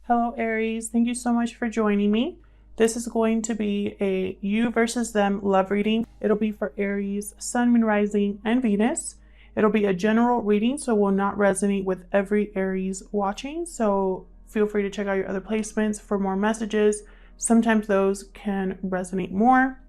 Hello Aries, thank you so much for joining me. This is going to be a you versus them love reading. It'll be for Aries, Sun, Moon, Rising, and Venus. It'll be a general reading, so will not resonate with every Aries watching. So feel free to check out your other placements for more messages. Sometimes those can resonate more.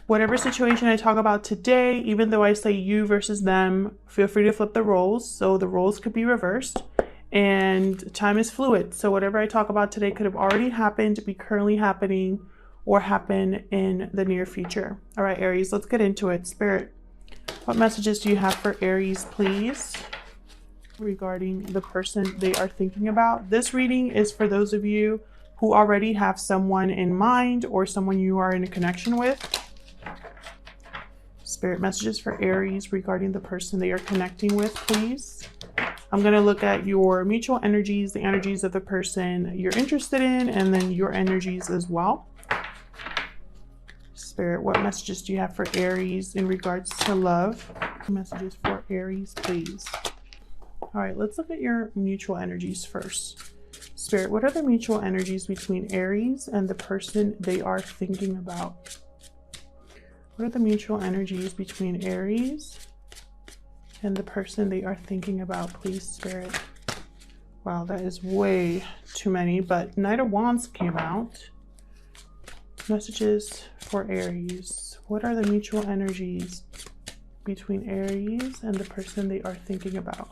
Whatever situation I talk about today, even though I say you versus them, feel free to flip the roles. So the roles could be reversed. And time is fluid, so whatever I talk about today could have already happened, be currently happening, or happen in the near future. All right, Aries, let's get into it. Spirit, what messages do you have for Aries, please, regarding the person they are thinking about? This reading is for those of you who already have someone in mind or someone you are in a connection with. Spirit, messages for Aries regarding the person they are connecting with, please. I'm going to look at your mutual energies, the energies of the person you're interested in, and then your energies as well. Spirit, what messages do you have for Aries in regards to love? Messages for Aries, please. All right, let's look at your mutual energies first. Spirit, what are the mutual energies between Aries and the person they are thinking about? What are the mutual energies between Aries and the person they are thinking about, please, Spirit? Wow, that is way too many, but Knight of Wands came out. Messages for Aries. What are the mutual energies between Aries and the person they are thinking about?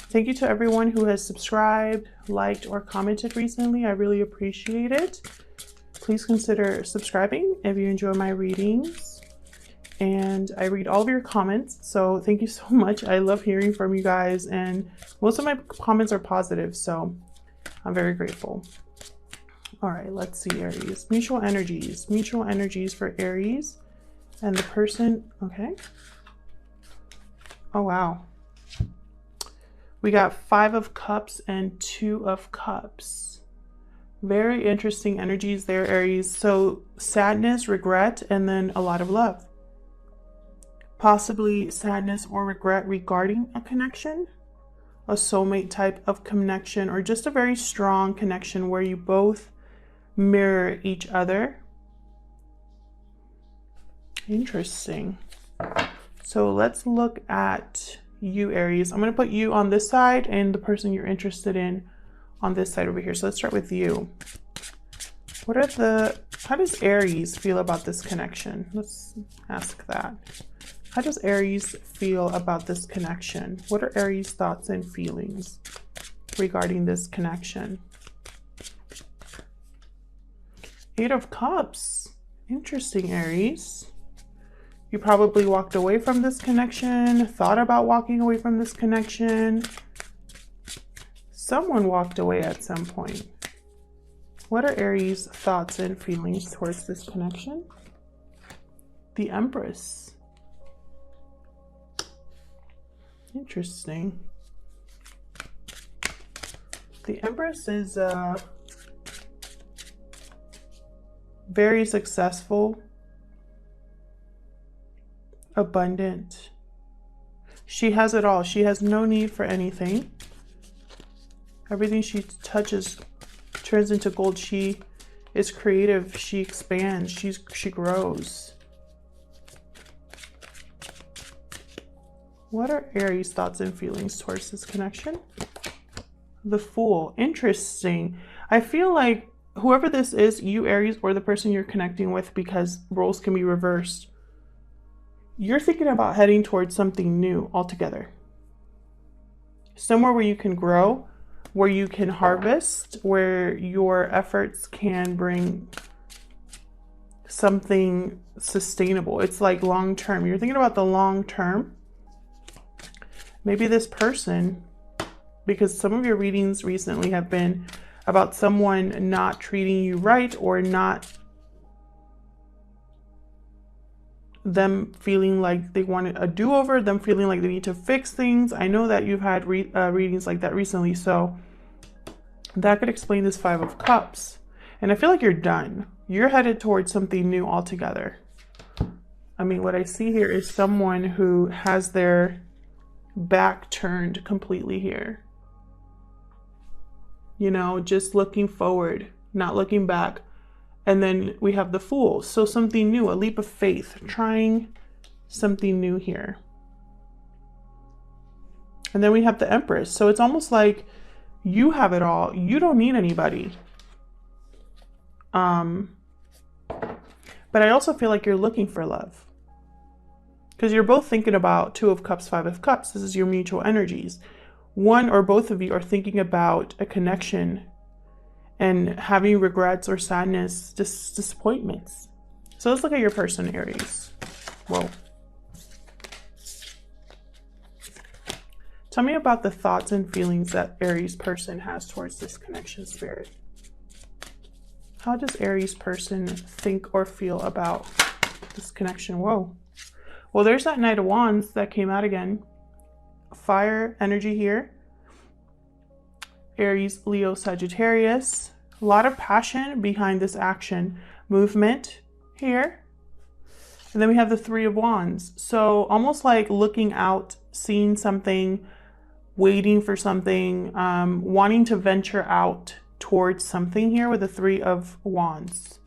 Thank you to everyone who has subscribed, liked, or commented recently. I really appreciate it. Please consider subscribing if you enjoy my readings. And I read all of your comments, so thank you so much. I love hearing from you guys, and most of my comments are positive, so I'm very grateful. All right, let's see, Aries. Mutual energies for Aries and the person. Okay. Oh, wow. We got 5 of Cups and 2 of Cups. Very interesting energies there, Aries. So sadness, regret, and then a lot of love. Possibly sadness or regret regarding a connection, a soulmate type of connection, or just a very strong connection where you both mirror each other. Interesting. So let's look at you, Aries. I'm going to put you on this side and the person you're interested in on this side over here. So let's start with you. How does Aries feel about this connection? Let's ask that. How does Aries feel about this connection? What are Aries' thoughts and feelings regarding this connection? 8 of Cups. Interesting, Aries. You probably walked away from this connection, thought about walking away from this connection. Someone walked away at some point. What are Aries' thoughts and feelings towards this connection? The Empress. Interesting. The Empress is very successful, abundant. She has it all. She has no need for anything. Everything she touches turns into gold. She is creative. She expands. She grows. What are Aries' thoughts and feelings towards this connection? The Fool. Interesting. I feel like whoever this is, you Aries, or the person you're connecting with, because roles can be reversed, you're thinking about heading towards something new altogether. Somewhere where you can grow, where you can harvest, where your efforts can bring something sustainable. It's like long term. You're thinking about the long term. Maybe this person, because some of your readings recently have been about someone not treating you right, or not them feeling like they wanted a do-over, them feeling like they need to fix things. I know that you've had readings like that recently, so that could explain this 5 of Cups. And I feel like you're done. You're headed towards something new altogether. I mean, what I see here is someone who has their back turned completely here. you know, just looking forward, not looking back. And then we have the Fool. So something new, a leap of faith, trying something new here. And then we have the Empress. So it's almost like you have it all. You don't need anybody. But I also feel like you're looking for love. Because you're both thinking about Two of Cups, Five of Cups. This is your mutual energies. One or both of you are thinking about a connection and having regrets or sadness, disappointments. So let's look at your person, Aries. Whoa. Tell me about the thoughts and feelings that Aries person has towards this connection, Spirit. How does Aries person think or feel about this connection? Whoa. Well, there's that Knight of Wands that came out again. Fire energy here. Aries, Leo, Sagittarius. A lot of passion behind this action. Movement here. And then we have the Three of Wands. So almost like looking out, seeing something, waiting for something, wanting to venture out towards something here with the Three of Wands.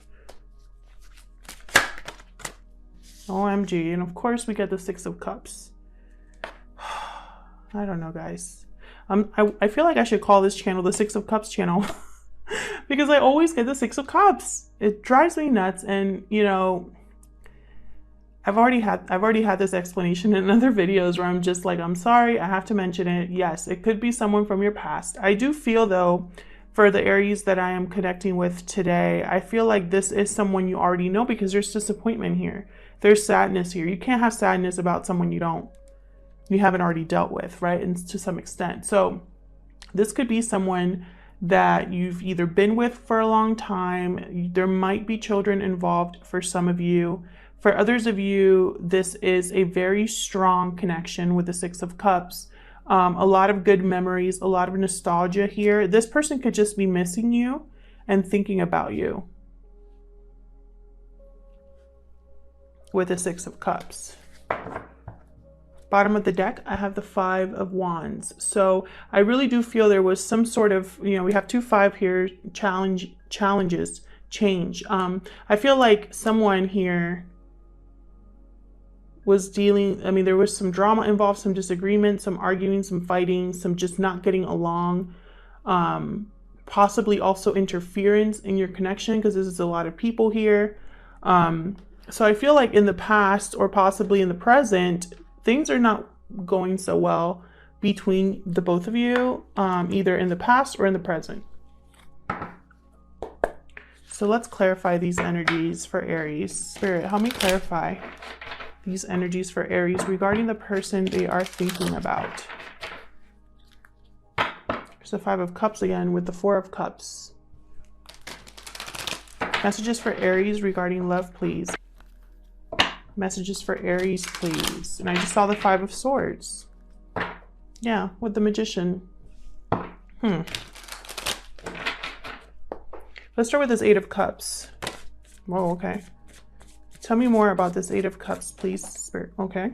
OMG. And of course we get the Six of Cups. I don't know, guys. I feel like I should call this channel the Six of Cups channel because I always get the Six of Cups. It drives me nuts. And you know, I've already had this explanation in other videos where I'm just like, I'm sorry, I have to mention it. Yes, it could be someone from your past. I do feel though, for the Aries that I am connecting with today, I feel like this is someone you already know because there's disappointment here. There's sadness here. You can't have sadness about someone you haven't already dealt with, right? And to some extent. So this could be someone that you've either been with for a long time. There might be children involved for some of you. For others of you, this is a very strong connection with the Six of Cups. A lot of good memories, a lot of nostalgia here. This person could just be missing you and thinking about you with the Six of Cups. Bottom of the deck, I have the Five of Wands. So I really do feel there was some sort of, you know, we have 2-5 here, challenges, change. I feel like someone here was dealing, I mean, there was some drama involved, some disagreement, some arguing, some fighting, some just not getting along. Possibly also interference in your connection because this is a lot of people here. So I feel like in the past or possibly in the present, things are not going so well between the both of you, either in the past or in the present. So let's clarify these energies for Aries. Spirit, help me clarify these energies for Aries regarding the person they are thinking about. There's the Five of Cups again with the Four of Cups. Messages for Aries regarding love, please. Messages for Aries, please. And I just saw the Five of Swords. Yeah, with the Magician. Let's start with this Eight of Cups. Whoa, okay. Tell me more about this Eight of Cups, please, Spirit. Okay.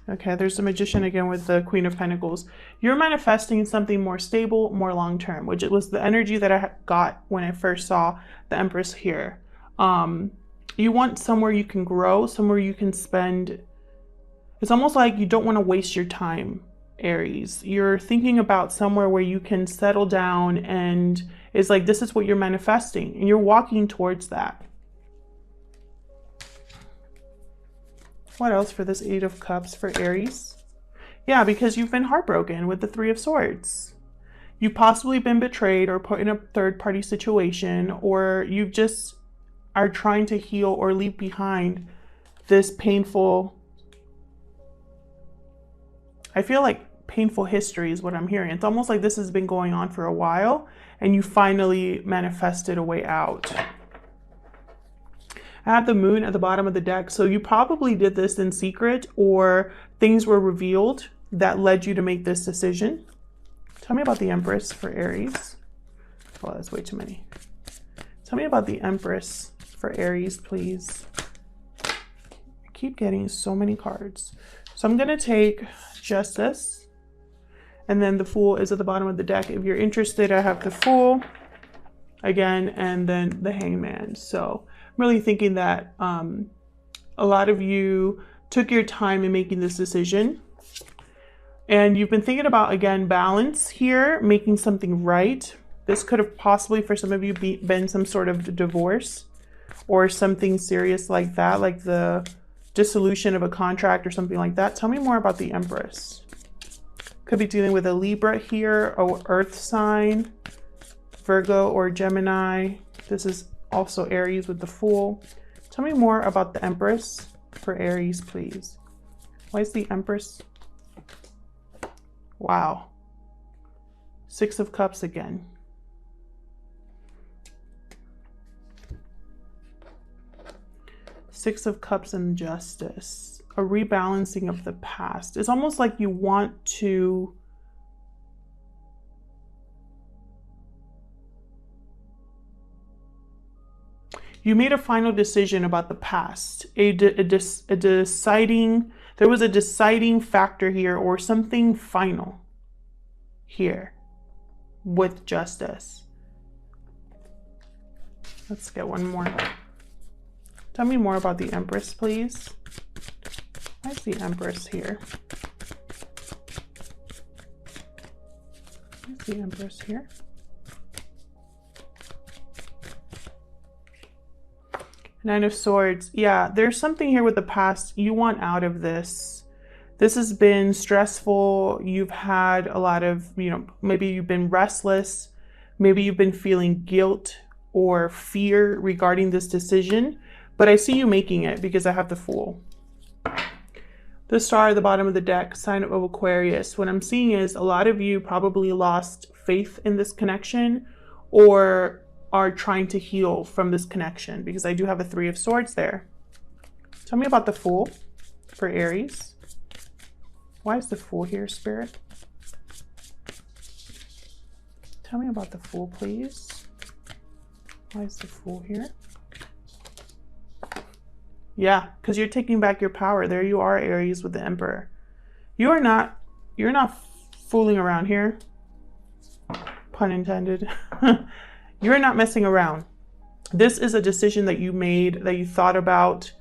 Okay, there's the Magician again with the Queen of Pentacles. You're manifesting something more stable, more long-term, which it was the energy that I got when I first saw the Empress here. You want somewhere you can grow, somewhere you can spend. It's almost like you don't want to waste your time, Aries. You're thinking about somewhere where you can settle down, and it's like this is what you're manifesting, and you're walking towards that. What else for this Eight of Cups for Aries? Yeah, because you've been heartbroken with the Three of Swords. You've possibly been betrayed or put in a third-party situation, or you just are trying to heal or leave behind this painful, I feel like painful history is what I'm hearing. It's almost like this has been going on for a while and you finally manifested a way out. I have the Moon at the bottom of the deck. So you probably did this in secret, or things were revealed that led you to make this decision. Tell me about the Empress for Aries. Well, that's way too many. Tell me about the Empress for Aries, please. I keep getting so many cards. So I'm going to take Justice And then the Fool is at the bottom of the deck. If you're interested, I have the Fool again, and then the Hangman. So I'm really thinking that a lot of you took your time in making this decision. And you've been thinking about, again, balance here, making something right. This could have possibly, for some of you, been some sort of divorce or something serious like that, like the dissolution of a contract or something like that. Tell me more about the Empress. Could be dealing with a Libra here, or Earth sign, Virgo or Gemini. This is also Aries with the Fool. Tell me more about the Empress for Aries, please. Why is the Empress? Wow. Six of Cups again. Six of Cups and Justice. A rebalancing of the past. It's almost like you want to you made a final decision about the past. There was a deciding factor here, or something final here with Justice. Let's get one more. Tell me more about the Empress, please. Why is the Empress here? Why is the Empress here? Nine of Swords. Yeah, there's something here with the past. You want out of this. This has been stressful. You've had a lot of, maybe you've been restless. Maybe you've been feeling guilt or fear regarding this decision. But I see you making it because I have the Fool. The Star at the bottom of the deck, sign of Aquarius. What I'm seeing is a lot of you probably lost faith in this connection or are trying to heal from this connection, because I do have a Three of Swords there. Tell me about the Fool for Aries. Why is the Fool here, Spirit? Tell me about the Fool, please. Why is the Fool here? Yeah, because you're taking back your power. There you are, Aries, with the Emperor. You're not fooling around here. Pun intended. You're not messing around. This is a decision that you made, that you thought about.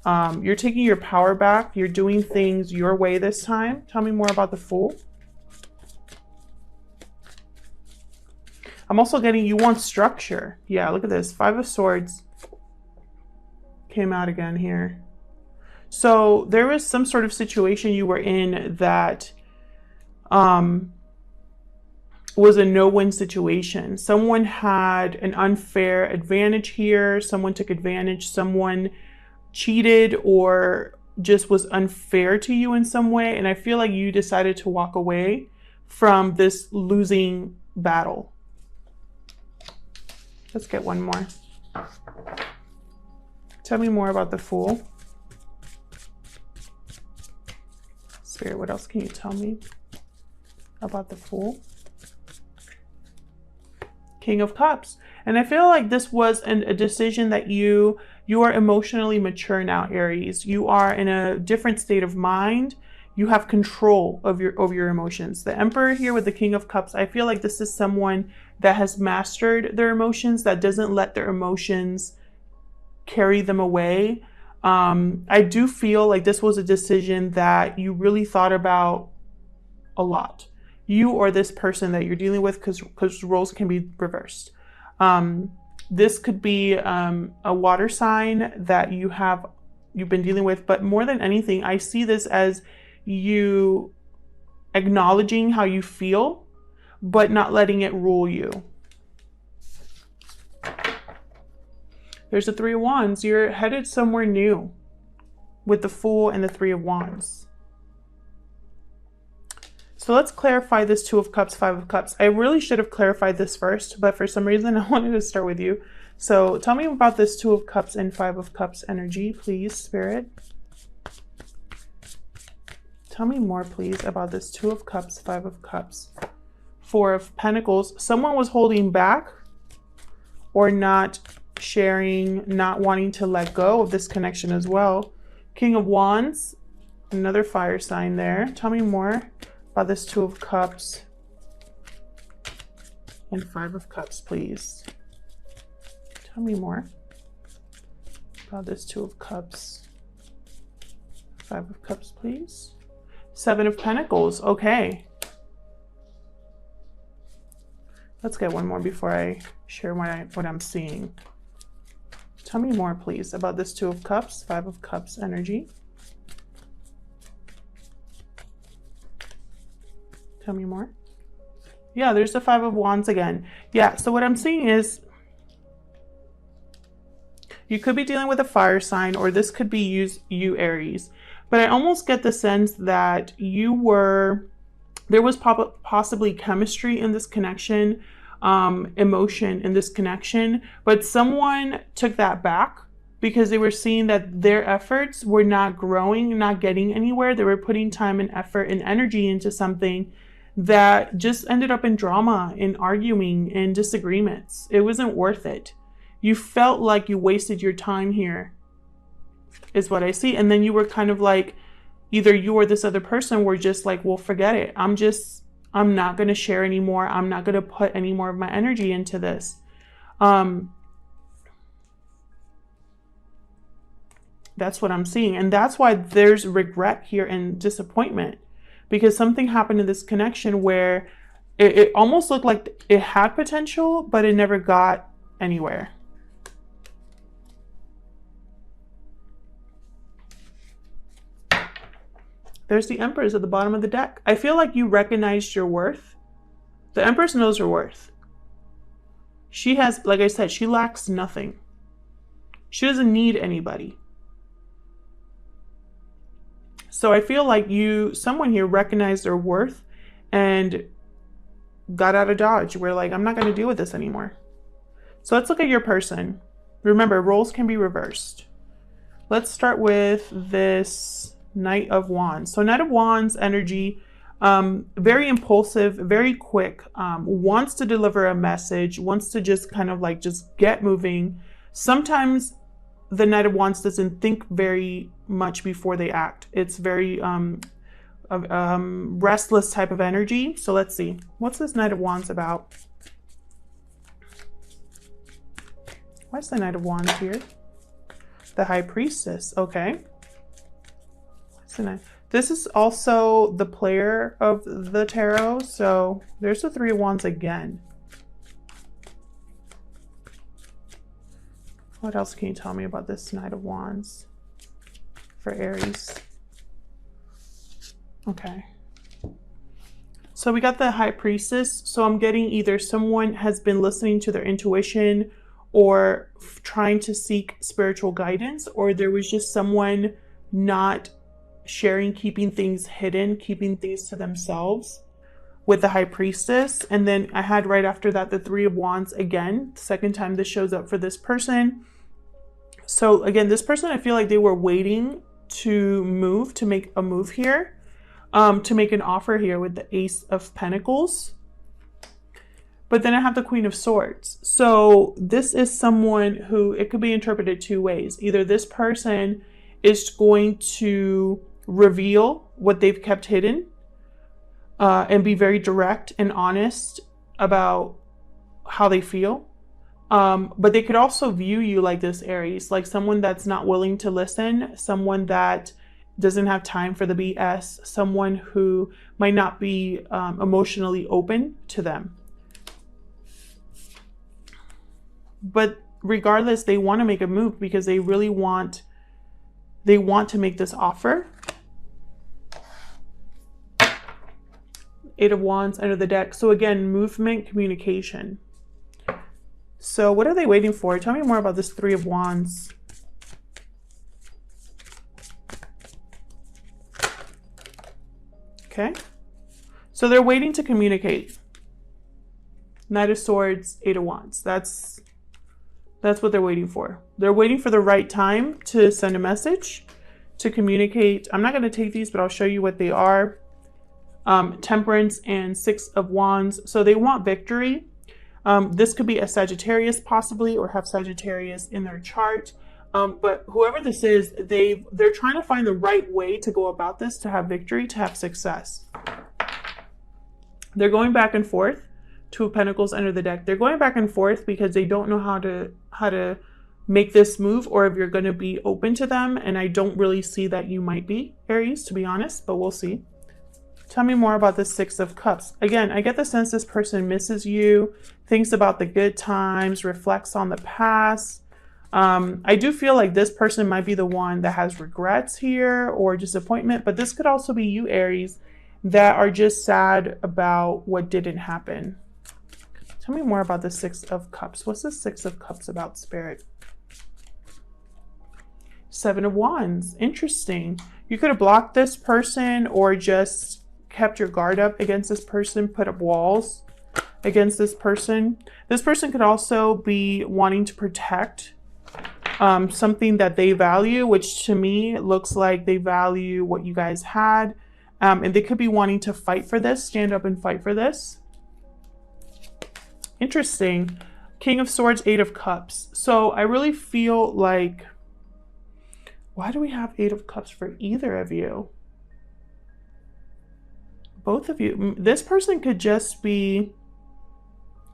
You're taking your power back. You're doing things your way this time. Tell me more about the Fool. I'm also getting you want structure. Yeah, look at this. Five of Swords came out again here. So there was some sort of situation you were in that was a no-win situation. Someone had an unfair advantage here. Someone took advantage. Someone cheated or just was unfair to you in some way. And I feel like you decided to walk away from this losing battle. Let's get one more. Tell me more about the Fool. Spirit, what else can you tell me about the Fool? King of Cups. And I feel like this was a decision that you are emotionally mature now, Aries. You are in a different state of mind. You have control of your emotions. The Emperor here with the King of Cups, I feel like this is someone that has mastered their emotions, that doesn't let their emotions carry them away. I do feel like this was a decision that you really thought about a lot. You or this person that you're dealing with, because roles can be reversed. This could be a water sign that you've been dealing with, but more than anything, I see this as you acknowledging how you feel, but not letting it rule you. There's the Three of Wands. You're headed somewhere new with the Fool and the Three of Wands. So let's clarify this Two of Cups, Five of Cups. I really should have clarified this first, but for some reason I wanted to start with you. So tell me about this Two of Cups and Five of Cups energy, please, Spirit. Tell me more, please, about this Two of Cups, Five of Cups, Four of Pentacles. Someone was holding back or not sharing, not wanting to let go of this connection as well. King of Wands, another fire sign there. Tell me more about this Two of Cups and Five of Cups, please. Tell me more about this Two of Cups, Five of Cups, please. Seven of Pentacles. Okay. Let's get one more before I share what I'm seeing. Tell me more, please, about this Two of Cups, Five of Cups energy. Tell me more. Yeah, there's the Five of Wands again. Yeah, so what I'm seeing is you could be dealing with a fire sign, or this could be you, Aries. But I almost get the sense that there was possibly chemistry in this connection, emotion in this connection, but someone took that back because they were seeing that their efforts were not growing, not getting anywhere. They were putting time and effort and energy into something that just ended up in drama, in arguing, in disagreements. It wasn't worth it. You felt like you wasted your time here, is what I see. And then you were kind of like, either you or this other person were just like, well, forget it. I'm not going to share anymore. I'm not going to put any more of my energy into this. That's what I'm seeing. And that's why there's regret here and disappointment, because something happened in this connection where it almost looked like it had potential, but it never got anywhere. There's the Empress at the bottom of the deck. I feel like you recognized your worth. The Empress knows her worth. She has, like I said, she lacks nothing. She doesn't need anybody. So I feel like someone here recognized their worth and got out of Dodge. We're like, I'm not going to deal with this anymore. So let's look at your person. Remember, roles can be reversed. Let's start with this Knight of Wands. So Knight of Wands energy, very impulsive, very quick, wants to deliver a message, wants to just kind of like just get moving. Sometimes the Knight of Wands doesn't think very much before they act. It's very restless type of energy. So let's see. What's this Knight of Wands about? Why is the Knight of Wands here? The High Priestess. Okay. This is also the player of the tarot. So there's the Three of Wands again. What else can you tell me about this Knight of Wands for Aries? Okay. So we got the High Priestess. So I'm getting either someone has been listening to their intuition or trying to seek spiritual guidance, or there was just someone not sharing, keeping things hidden, keeping things to themselves with the High Priestess. And then I had right after that the Three of Wands again, the second time this shows up for this person. So again, this person, I feel like they were waiting to make a move here, to make an offer here with the Ace of Pentacles. But then I have the Queen of Swords. So this is someone who, it could be interpreted two ways. Either this person is going to reveal what they've kept hidden, and be very direct and honest about how they feel. But they could also view you like this, Aries, like someone that's not willing to listen, someone that doesn't have time for the BS, someone who might not be emotionally open to them. But regardless, they want to make a move because they really want to make this offer. Eight of Wands under the deck. So again, movement, communication. So what are they waiting for? Tell me more about this Three of Wands. Okay. So they're waiting to communicate. Knight of Swords, Eight of Wands. That's what they're waiting for. They're waiting for the right time to send a message, to communicate. I'm not going to take these, but I'll show you what they are. Temperance and Six of Wands. So they want victory. This could be a Sagittarius possibly, or have Sagittarius in their chart. But whoever this is, they're trying to find the right way to go about this, to have victory, to have success. They're going back and forth. Two of Pentacles under the deck. They're going back and forth because they don't know how to make this move, or if you're going to be open to them. And I don't really see that you might be, Aries, to be honest, but we'll see. Tell me more about the Six of Cups. Again, I get the sense this person misses you, thinks about the good times, reflects on the past. I do feel like this person might be the one that has regrets here or disappointment, but this could also be you, Aries, that are just sad about what didn't happen. Tell me more about the Six of Cups. What's the Six of Cups about, Spirit? Seven of Wands. Interesting. You could have blocked this person or just kept your guard up against this person, put up walls against this person. This person could also be wanting to protect something that they value, which to me looks like they value what you guys had. And they could be wanting to fight for this, stand up and fight for this. Interesting. King of Swords, Eight of Cups. So I really feel like, why do we have Eight of Cups for either of you? Both of you. This person could just be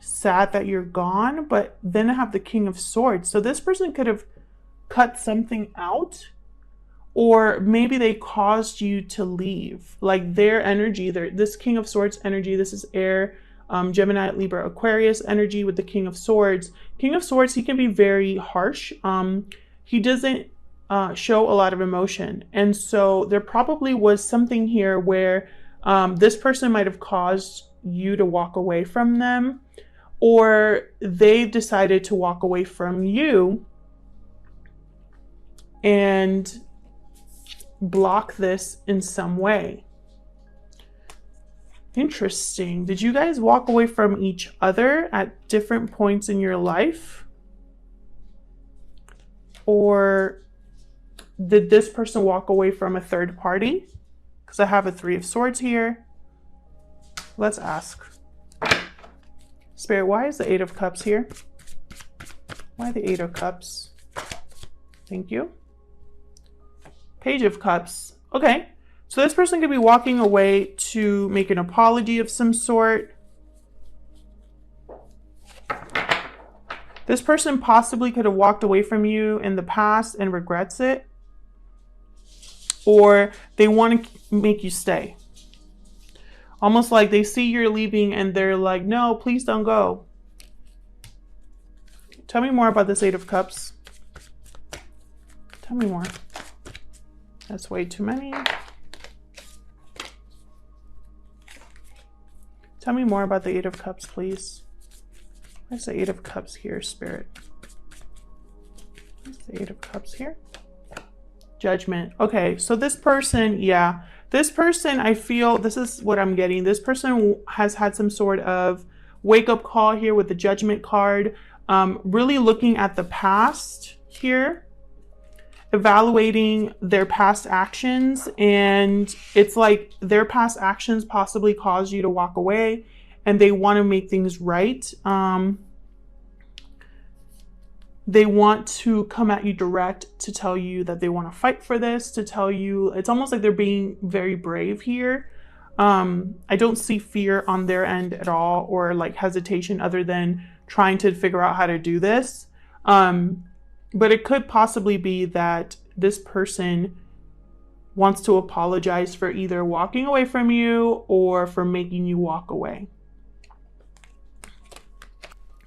sad that you're gone, but then I have the King of Swords. So this person could have cut something out, or maybe they caused you to leave. Like their energy, this King of Swords energy, this is air, Gemini, Libra, Aquarius energy with the King of Swords. King of Swords, he can be very harsh. He doesn't show a lot of emotion. And so there probably was something here where this person might have caused you to walk away from them, or they've decided to walk away from you and block this in some way. Interesting. Did you guys walk away from each other at different points in your life? Or did this person walk away from a third party? Because I have a Three of Swords here. Let's ask. Spirit, why is the Eight of Cups here? Why the Eight of Cups? Thank you. Page of Cups. Okay. So this person could be walking away to make an apology of some sort. This person possibly could have walked away from you in the past and regrets it. Or they want to make you stay. Almost like they see you're leaving and they're like, no, please don't go. Tell me more about this Eight of Cups. Tell me more. That's way too many. Tell me more about the Eight of Cups, please. Where's the Eight of Cups here, Spirit? Where's the Eight of Cups here? Judgment. Okay, so this person, yeah. This person, I feel, this is what I'm getting. This person has had some sort of wake-up call here with the Judgment card. Really looking at the past here. Evaluating their past actions, and it's like their past actions possibly caused you to walk away and they want to make things right. They want to come at you direct to tell you that they want to fight for this, to tell you, it's almost like they're being very brave here. I don't see fear on their end at all, or like hesitation other than trying to figure out how to do this. But it could possibly be that this person wants to apologize for either walking away from you or for making you walk away.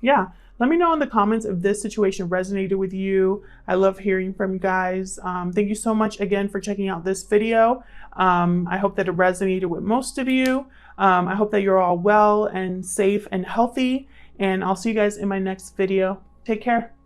Yeah, let me know in the comments if this situation resonated with you. I love hearing from you guys. Thank you so much again for checking out this video. I hope that it resonated with most of you. I hope that you're all well and safe and healthy, and I'll see you guys in my next video. Take care.